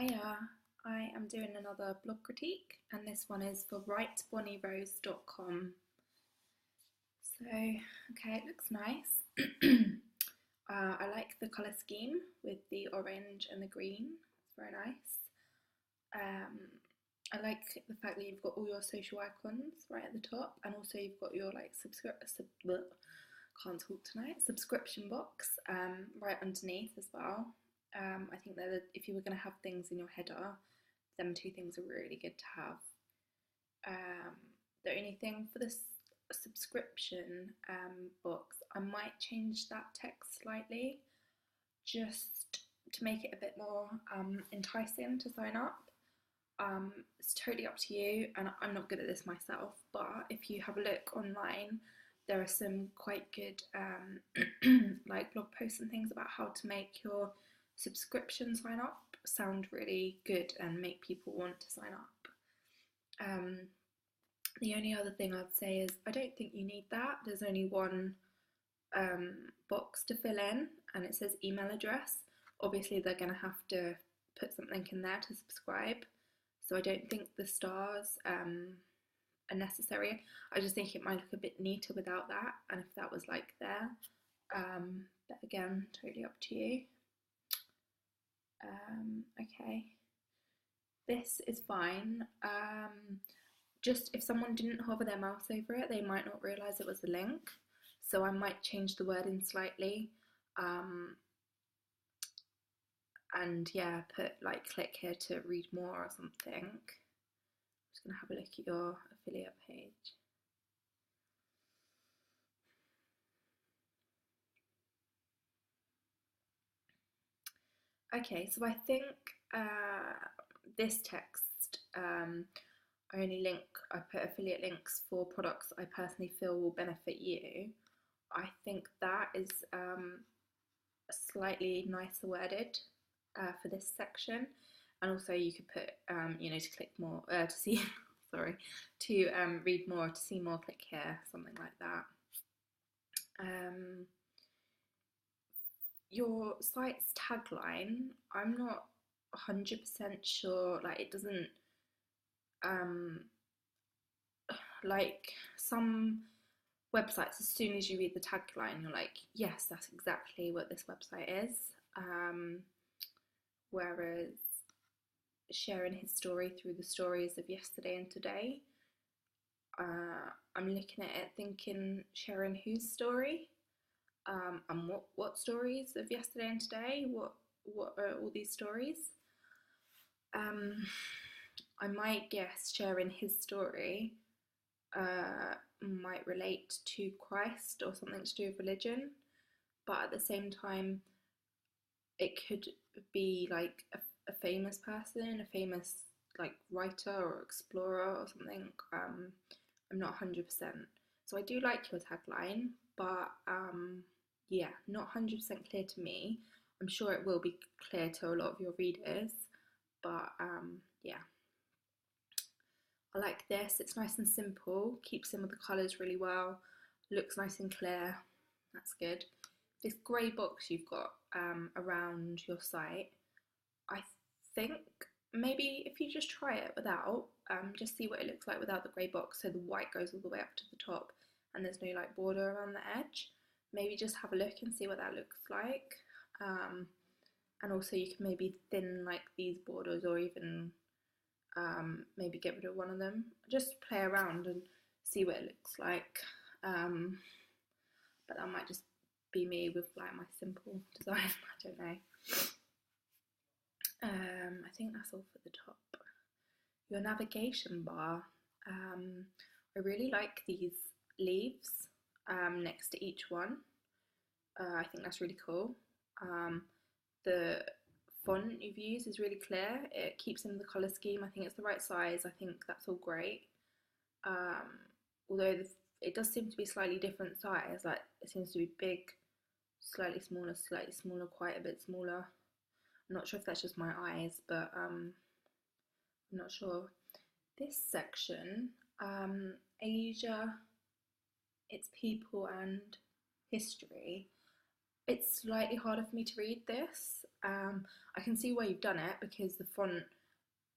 Hiya, I am doing another blog critique, and this one is for writebonnierose.com. So, okay, it looks nice. I like the colour scheme with the orange and the green. It's very nice. I like the fact that you've got all your social icons right at the top, and also you've got your like subscription box right underneath as well. I think that if you were going to have things in your header, them two things are really good to have. The only thing for this subscription box, I might change that text slightly just to make it a bit more enticing to sign up. It's totally up to you, and I'm not good at this myself, but if you have a look online, there are some quite good like blog posts and things about how to make your subscription sign up sound really good and make people want to sign up. The only other thing I'd say is I don't think you need that. There's only one box to fill in, and it says email address. Obviously they're going to have to put something in there to subscribe, so I don't think the stars are necessary. I just think it might look a bit neater without that, and if that was like there, but again, totally up to you. Okay, this is fine. Just if someone didn't hover their mouse over it, they might not realise it was a link, so I might change the wording slightly, and yeah, put like click here to read more or something. I'm just going to have a look at your affiliate page. Okay, so I think this text, I put affiliate links for products I personally feel will benefit you. I think that is slightly nicer worded for this section, and also you could put, to click more, to see, sorry, to read more, to see more, click here, something like that. Your site's tagline, I'm not 100% sure, like it doesn't, like some websites, as soon as you read the tagline, you're like, yes, that's exactly what this website is. Whereas sharing his story through the stories of yesterday and today, I'm looking at it thinking, sharing whose story? And what stories of yesterday and today? What are all these stories? I might guess sharing his story might relate to Christ or something to do with religion, but at the same time, it could be like a famous person, a famous like writer or explorer or something. I'm not 100%. So I do like your tagline, but yeah, not 100% clear to me. I'm sure it will be clear to a lot of your readers, but yeah. I like this, it's nice and simple, keeps in with the colours really well, looks nice and clear, that's good. This grey box you've got around your site, I think maybe if you just try it without, just see what it looks like without the grey box, so the white goes all the way up to the top and there's no like border around the edge. Maybe just have a look and see what that looks like. And also you can maybe thin like these borders, or even maybe get rid of one of them. Just play around and see what it looks like. But that might just be me with like my simple design, I don't know. I think that's all for the top. Your navigation bar, I really like these leaves next to each one. I think that's really cool. The font you've used is really clear. It keeps in the colour scheme. I think it's the right size. I think that's all great. Although it does seem to be slightly different size. Like it seems to be big, slightly smaller, quite a bit smaller. I'm not sure if that's just my eyes, but I'm not sure. This section, Asia, its people and history. It's slightly harder for me to read this. I can see why you've done it because the font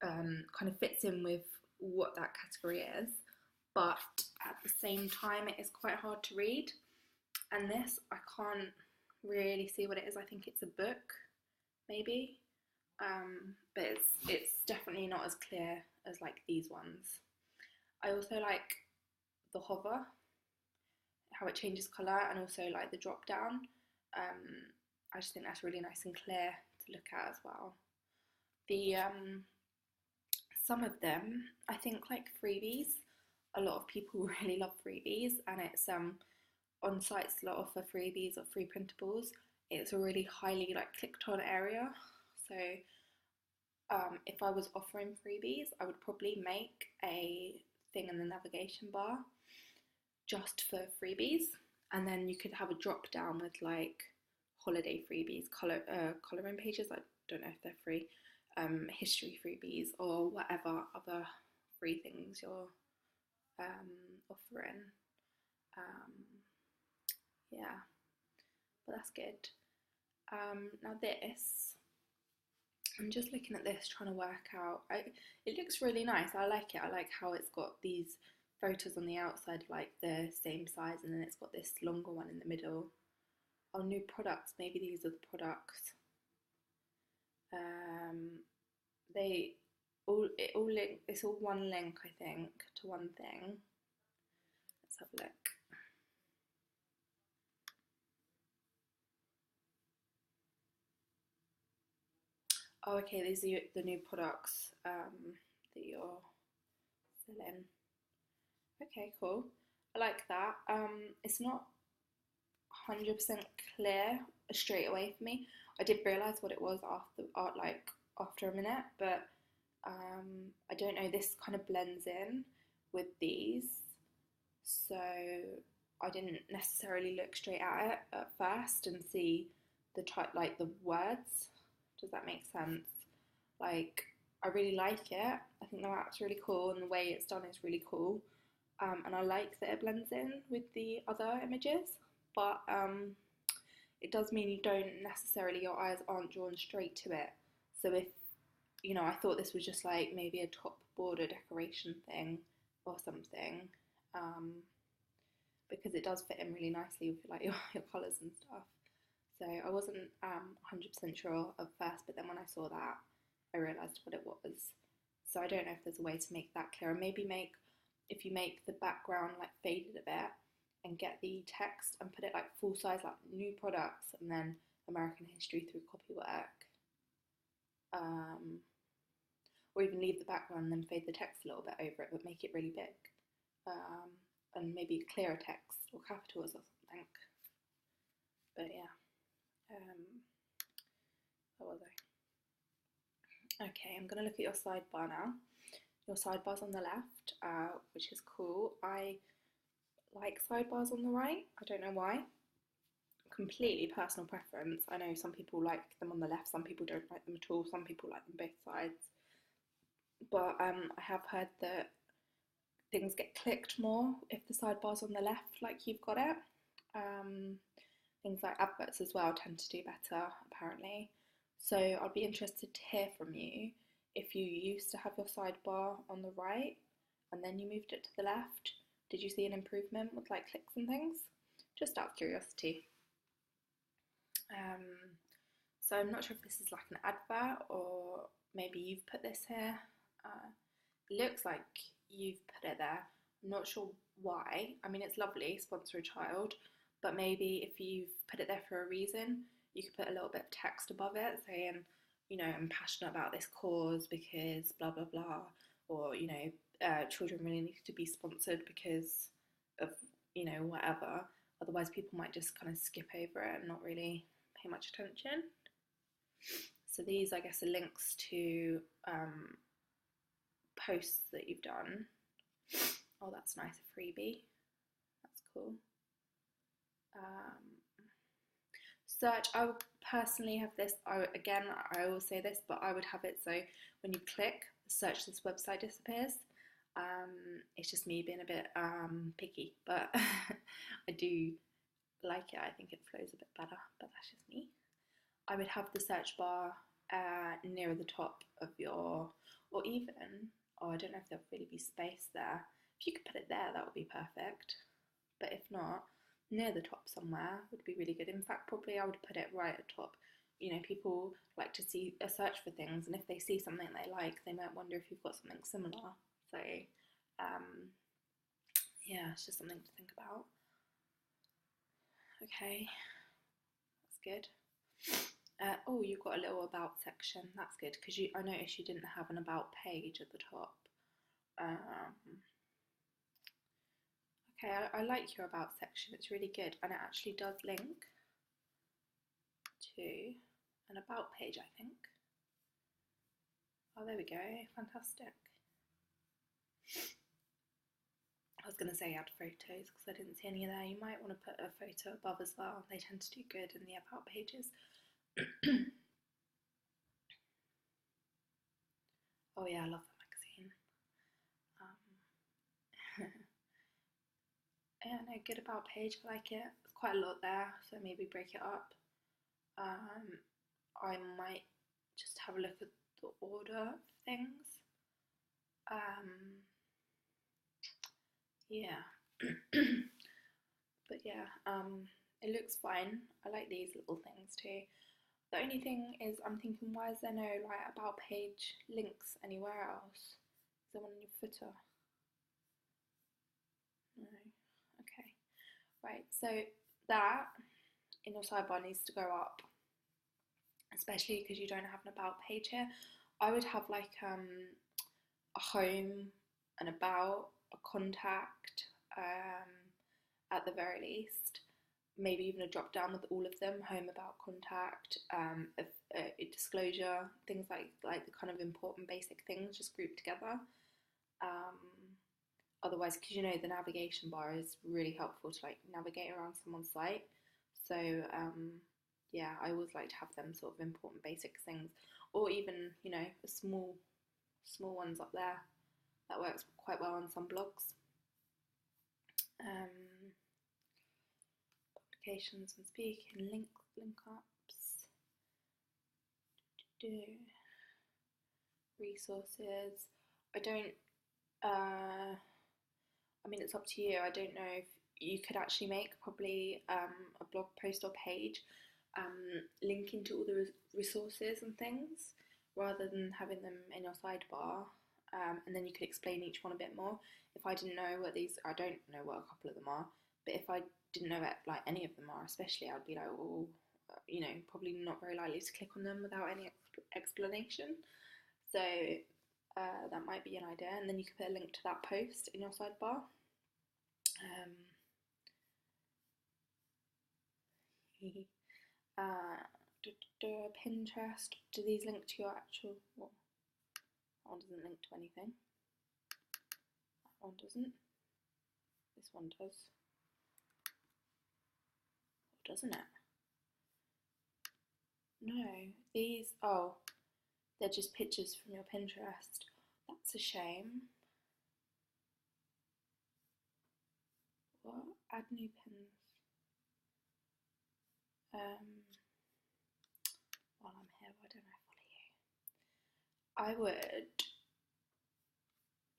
kind of fits in with what that category is, but at the same time, it is quite hard to read. And this, I can't really see what it is. I think it's a book, maybe, but it's definitely not as clear as like these ones. I also like the hover, how it changes colour, and also like the drop down. I just think that's really nice and clear to look at as well. The some of them, I think, like freebies. A lot of people really love freebies, and it's on sites that offer freebies or free printables. It's a really highly like clicked on area. So if I was offering freebies, I would probably make a thing in the navigation bar just for freebies, and then you could have a drop down with like holiday freebies, colouring pages. I don't know if they're free, history freebies, or whatever other free things you're offering. Um, yeah, but that's good. Now this, I'm just looking at this, trying to work out. It looks really nice. I like it. I like how it's got these photos on the outside, like the same size, and then it's got this longer one in the middle. Oh, new products. Maybe these are the products. Um, they it all link. It's all one link, I think, to one thing. Let's have a look. Oh, okay. These are the new products that you're selling. Okay, cool. I like that. It's not 100% clear straight away for me. I did realise what it was after a minute, but I don't know. This kind of blends in with these, so I didn't necessarily look straight at it at first and see the type, like the words. Does that make sense? Like, I really like it. I think the map's really cool, and the way it's done is really cool. And I like that it blends in with the other images, but it does mean you don't necessarily, your eyes aren't drawn straight to it. So if, I thought this was just like maybe a top border decoration thing or something, um, because it does fit in really nicely with like your colours and stuff. So I wasn't 100% sure at first, but then when I saw that, I realised what it was. So I don't know if there's a way to make that clearer. Maybe if you make the background like faded a bit and get the text and put it like full size, like new products, and then American history through copywork. Um, or even leave the background and then fade the text a little bit over it, but make it really big. Um, and maybe clearer text or capitals or something. But yeah. Where was I? Okay, I'm going to look at your sidebar now. Your sidebar's on the left, which is cool. I like sidebars on the right. I don't know why. Completely personal preference. I know some people like them on the left, some people don't like them at all, some people like them both sides. But I have heard that things get clicked more if the sidebar's on the left, like you've got it. Things like adverts as well tend to do better, apparently. So I'd be interested to hear from you if you used to have your sidebar on the right and then you moved it to the left. Did you see an improvement with like clicks and things? Just out of curiosity. Um, so I'm not sure if this is like an advert or maybe you've put this here. It looks like you've put it there. I'm not sure why. I mean, it's lovely, sponsor a child, but maybe if you've put it there for a reason, you could put a little bit of text above it saying, I'm passionate about this cause because blah, blah, blah, or, children really need to be sponsored because of, whatever. Otherwise, people might just kind of skip over it and not really pay much attention. So these, I guess, are links to posts that you've done. Oh, that's nice, a freebie. That's cool. Search, I would personally have this, I will say this, but I would have it so when you click search, this website disappears. It's just me being a bit picky, but I do like it. I think it flows a bit better, but that's just me. I would have the search bar nearer the top of your, or even, oh, I don't know if there'll really be space there. If you could put it there, that would be perfect. But if not, near the top somewhere would be really good. In fact, probably I would put it right at top. You know, people like to see a search for things, and if they see something they like, they might wonder if you've got something similar. So, yeah, it's just something to think about. Okay, that's good. Oh, you've got a little about section. That's good because I noticed you didn't have an about page at the top. Okay, I like your about section. It's really good, and it actually does link to an about page, I think. Oh, there we go. Fantastic. I was going to say add photos because I didn't see any there. You might want to put a photo above as well. They tend to do good in the about pages. Oh yeah, I love the magazine. Yeah, no, good about page. I like it. There's quite a lot there, so maybe break it up. I might just have a look at the order of things. Yeah. But yeah, it looks fine. I like these little things too. The only thing is, I'm thinking, why is there no like about page links anywhere else? Is there one in your footer? No. Okay. Right. So that in your sidebar needs to go up, especially because you don't have an about page here. I would have like a home, an about, a contact, at the very least. Maybe even a drop down with all of them: home, about, contact, a disclosure, things like the kind of important basic things just grouped together. Otherwise, because you know the navigation bar is really helpful to like navigate around someone's site. So yeah, I always like to have them sort of important basic things, or even you know small ones up there. That works quite well on some blogs. Publications and speaking, link ups, resources. I don't. I mean, it's up to you. I don't know if you could actually make probably a blog post or page linking to all the resources and things rather than having them in your sidebar. And then you could explain each one a bit more. If I didn't know what these, I don't know what a couple of them are, but if I didn't know what like any of them are, especially, I'd be like, oh, you know, probably not very likely to click on them without any explanation. So that might be an idea, and then you could put a link to that post in your sidebar. Pinterest. Do these link to your actual? Well, that one doesn't link to anything. That one doesn't. This one does. Or doesn't it? No. These. Oh, they're just pictures from your Pinterest. That's a shame. What? Add new pins. While I'm here, why don't I follow you? I would,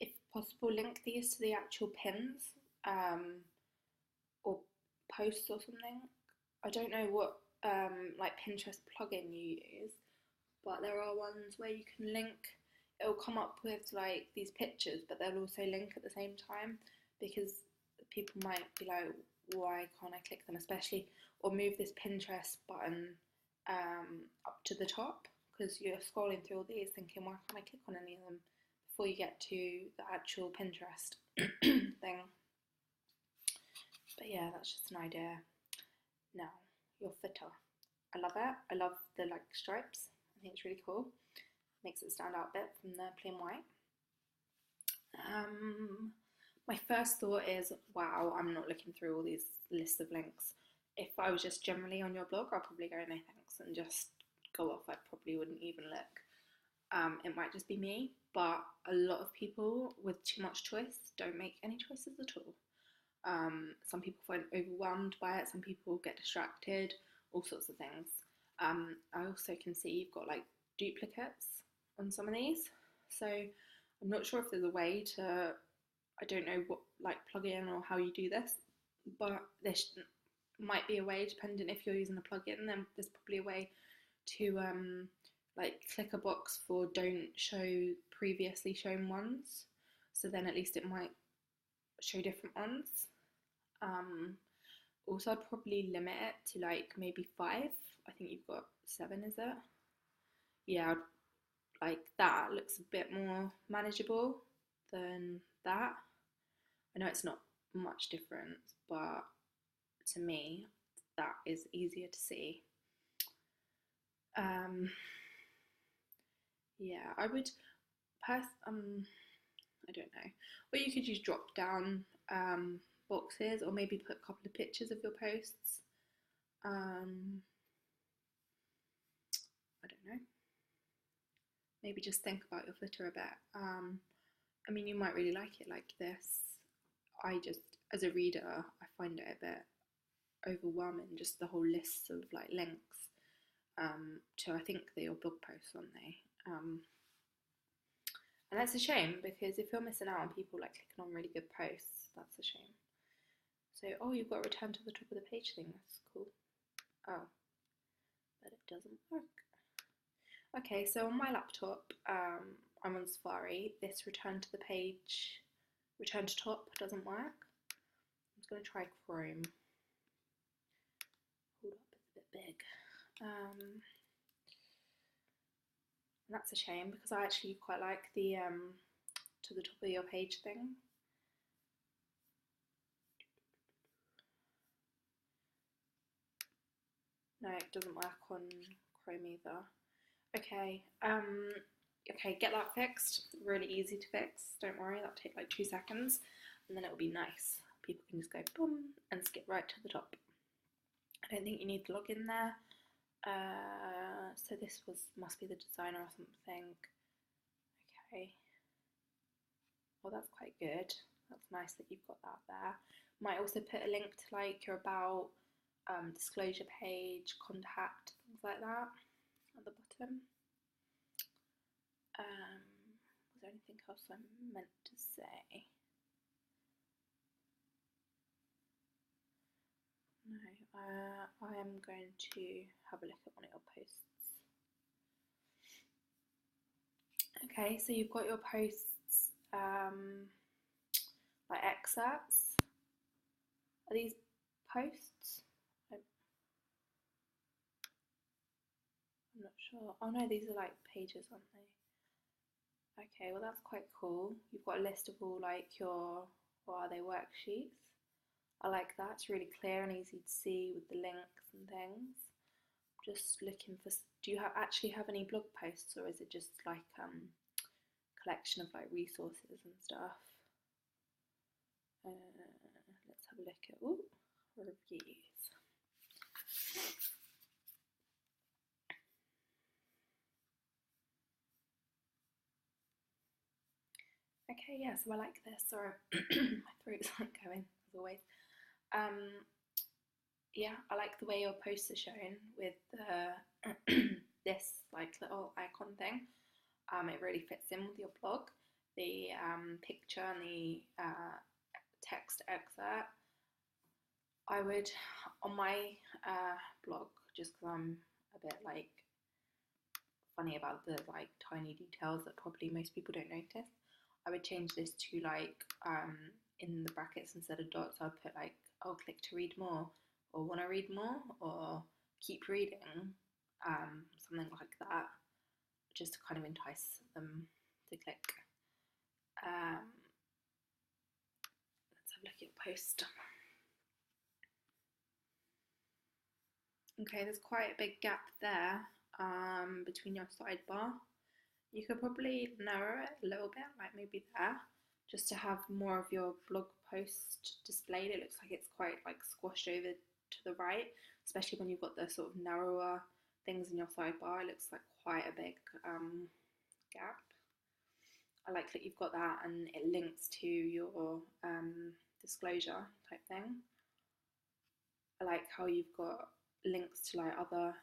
if possible, link these to the actual pins or posts or something. I don't know what like Pinterest plugin you use, but there are ones where you can link. It'll come up with like these pictures, but they'll also link at the same time because people might be like, why can't I click them? Especially, or move this Pinterest button up to the top because you're scrolling through all these thinking, why can't I click on any of them before you get to the actual Pinterest thing. But yeah, that's just an idea. Now, your footer. I love it. I love the like stripes. I think it's really cool. Makes it stand out a bit from the plain white. My first thought is, wow, I'm not looking through all these lists of links. If I was just generally on your blog, I'd probably go no thanks and just go off. I probably wouldn't even look. It might just be me, but a lot of people with too much choice don't make any choices at all. Some people find overwhelmed by it, some people get distracted, all sorts of things. I also can see you've got like duplicates on some of these. So I'm not sure if there's a way to, I don't know what like plug in or how you do this, but this might be a way, depending if you're using a plugin, then there's probably a way to like click a box for don't show previously shown ones. So then at least it might show different ones. Also, I'd probably limit it to like maybe 5. I think you've got 7, is it? Yeah, like that looks a bit more manageable than that. I know it's not much difference, but to me, that is easier to see. Yeah, I would I don't know. Or you could use drop down boxes, or maybe put a couple of pictures of your posts. I don't know. Maybe just think about your footer a bit. I mean, you might really like it like this. I just, as a reader, I find it a bit overwhelming, just the whole list of like links to, I think they're your blog posts, aren't they? And that's a shame, because if you're missing out on people like clicking on really good posts, that's a shame. So, oh, you've got a return to the top of the page thing. That's cool. Oh, but it doesn't work. Okay, so on my laptop, I'm on Safari. This return to the page, return to top doesn't work. I'm just going to try Chrome. Hold up, it's a bit big. And that's a shame, because I actually quite like the to the top of your page thing. No, it doesn't work on Chrome either. Okay, okay, get that fixed. Really easy to fix. Don't worry, that'll take like 2 seconds, and then it'll be nice. People can just go boom and skip right to the top. I don't think you need to log in there. So this must be the designer or something. Okay. Well, that's quite good. That's nice that you've got that there. Might also put a link to like your about, disclosure page, contact, things like that at the bottom. Was there anything else I meant to say? No, I am going to have a look at one of your posts. Okay, so you've got your posts, like excerpts. Are these posts? I'm not sure. Oh no, these are like pages, aren't they? Okay, well that's quite cool. You've got a list of all like your, what are they, worksheets. I like that. It's really clear and easy to see with the links and things. Just looking for, do you actually have any blog posts, or is it just like collection of like resources and stuff? Let's have a look at reviews. Okay, yeah, so I like this. Sorry, my throat's like going as always. Yeah, I like the way your posts are shown with this like little icon thing. It really fits in with your blog. The picture and the text excerpt. I would, on my blog, just because I'm a bit like funny about the like tiny details that probably most people don't notice, I would change this to like in the brackets instead of dots, I'll put like, oh, click to read more, or want to read more, or keep reading, something like that, just to kind of entice them to click. Let's have a look at your post. Okay, there's quite a big gap there between your sidebar. You could probably narrow it a little bit, like maybe there, just to have more of your blog post displayed. It looks like it's quite like squashed over to the right, especially when you've got the sort of narrower things in your sidebar. It looks like quite a big gap. I like that you've got that, and it links to your disclosure type thing. I like how you've got links to like other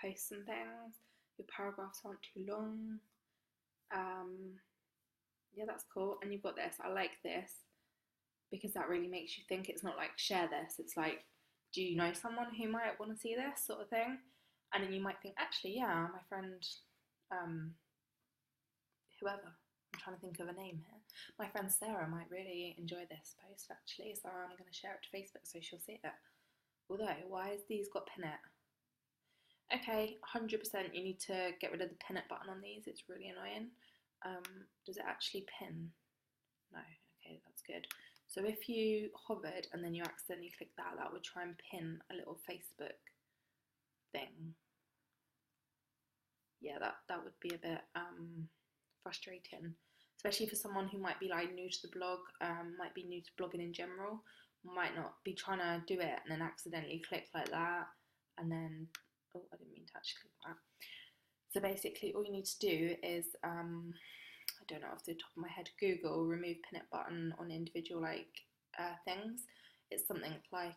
posts and things. Your paragraphs aren't too long. Yeah, that's cool. And you've got this. I like this because that really makes you think. It's not like share this. It's like, do you know someone who might want to see this sort of thing? And then you might think, actually, yeah, my friend, whoever. I'm trying to think of a name here. My friend Sarah might really enjoy this post actually, so I'm going to share it to Facebook so she'll see it. Although, why has these got pin it? Okay, 100% you need to get rid of the pin it button on these. It's really annoying. Does it actually pin? No. Okay, that's good. So if you hovered and then you accidentally click that, that would try and pin a little Facebook thing. Yeah, that would be a bit frustrating, especially for someone who might be like new to the blog, might be new to blogging in general, might not be trying to do it and then accidentally click like that, and then, oh, I didn't mean to actually click that. So basically all you need to do is, I don't know off the top of my head, Google remove pin it button on individual like things. It's something like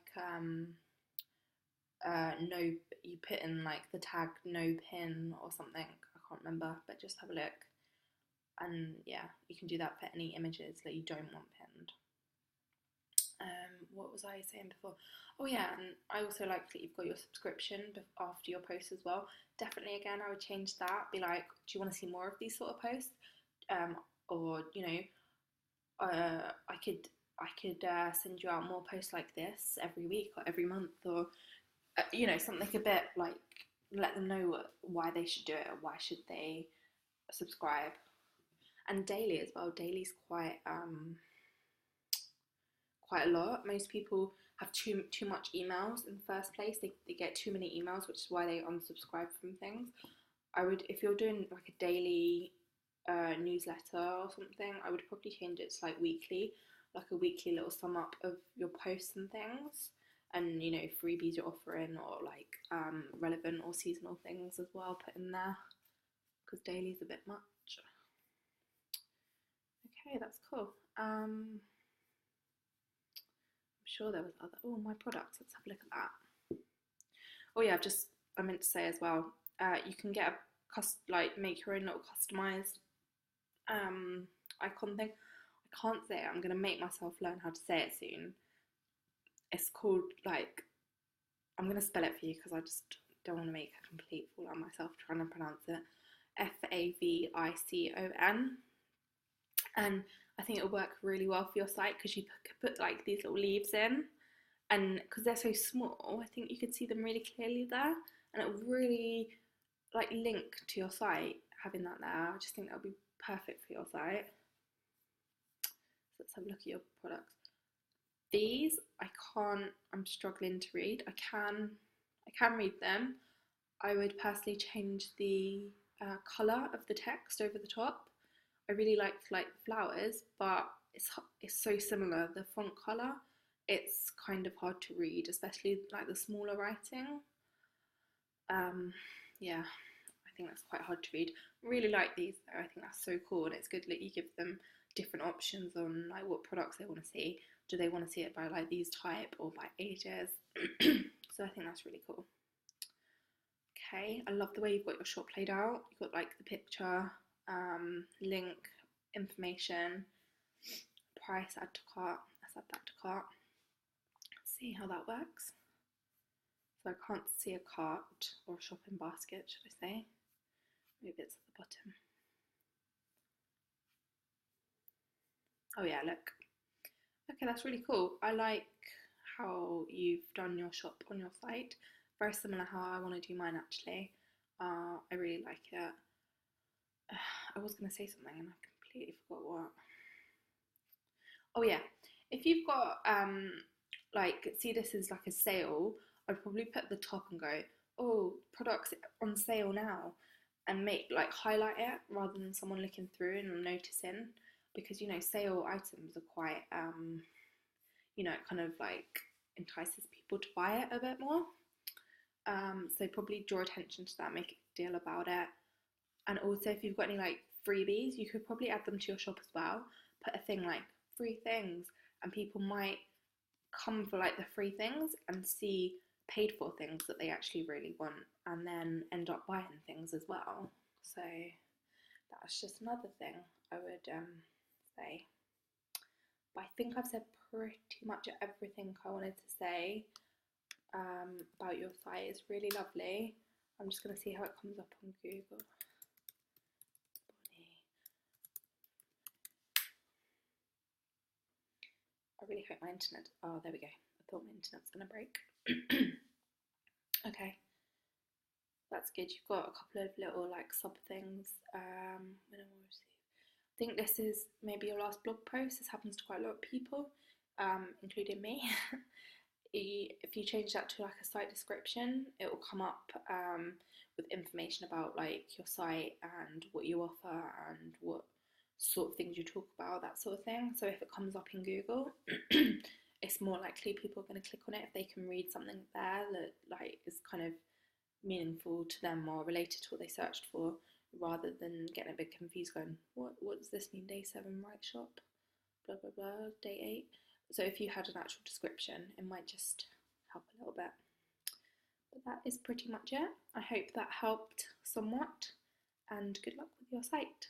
no, you put in like the tag no pin or something, I can't remember, but just have a look. And yeah, you can do that for any images that you don't want pinned. What was I saying before? Oh yeah, and I also like that you've got your subscription after your post as well. Definitely, again, I would change that. Be like, do you want to see more of these sort of posts? Or you know, I could send you out more posts like this every week or every month, or you know, something a bit like, let them know why they should do it, or why should they subscribe. And daily as well. Daily's quite a lot. Most people have too much emails in the first place. They get too many emails, which is why they unsubscribe from things. I would, if you're doing like a daily newsletter or something, I would probably change it to like weekly, like a weekly little sum up of your posts and things, and you know, freebies you're offering, or like relevant or seasonal things as well, put in there, because daily's a bit much. Okay, that's cool. I'm sure there was other. Oh, my products. Let's have a look at that. Oh yeah, I meant to say as well. You can get make your own little customized icon thing. I can't say it. I'm gonna make myself learn how to say it soon. It's called like, I'm gonna spell it for you because I just don't want to make a complete fool out of myself trying to pronounce it. Favicon. And I think it'll work really well for your site because you put like these little leaves in, and because they're so small, I think you could see them really clearly there, and it will really like link to your site having that there. I just think that would be perfect for your site. So let's have a look at your products. These I'm struggling to read. I can read them. I would personally change the colour of the text over the top. I really like flowers, but it's so similar. The font colour, it's kind of hard to read, especially like the smaller writing. Yeah, I think that's quite hard to read. Really like these though. I think that's so cool, and it's good that you give them different options on like what products they want to see. Do they want to see it by like these type or by ages? So I think that's really cool. Okay, I love the way you've got your shop laid out. You've got like the picture, link, information, price, add to cart. Let's add that to cart. Let's see how that works. So I can't see a cart or a shopping basket, should I say? Maybe it's at the bottom. Oh yeah, look. Okay, that's really cool. I like how you've done your shop on your site. Very similar how I want to do mine actually. I really like it. I was going to say something and I completely forgot what. Oh yeah, if you've got like, see this is like a sale, I'd probably put at the top and go, oh, products on sale now, and make like highlight it rather than someone looking through and noticing, because you know, sale items are quite you know, it kind of like entices people to buy it a bit more. So probably draw attention to that, make a deal about it. And also if you've got any like freebies, you could probably add them to your shop as well. Put a thing like free things, and people might come for like the free things and see paid for things that they actually really want, and then end up buying things as well. So that's just another thing I would say. But I think I've said pretty much everything I wanted to say about your site. It's really lovely. I'm just going to see how it comes up on Google. I really hope my internet. Oh, there we go. I thought my internet was going to break. Okay, that's good. You've got a couple of little like sub things. When I will receive. I think this is maybe your last blog post. This happens to quite a lot of people, including me. If you change that to like a site description, it will come up with information about like your site and what you offer and what sort of things you talk about, that sort of thing. So if it comes up in Google, it's more likely people are going to click on it if they can read something there that like is kind of meaningful to them or related to what they searched for, rather than getting a bit confused going, what does this mean, day 7 right shop, blah blah blah, day 8. So if you had an actual description, it might just help a little bit. But that is pretty much it. I hope that helped somewhat, and good luck with your site.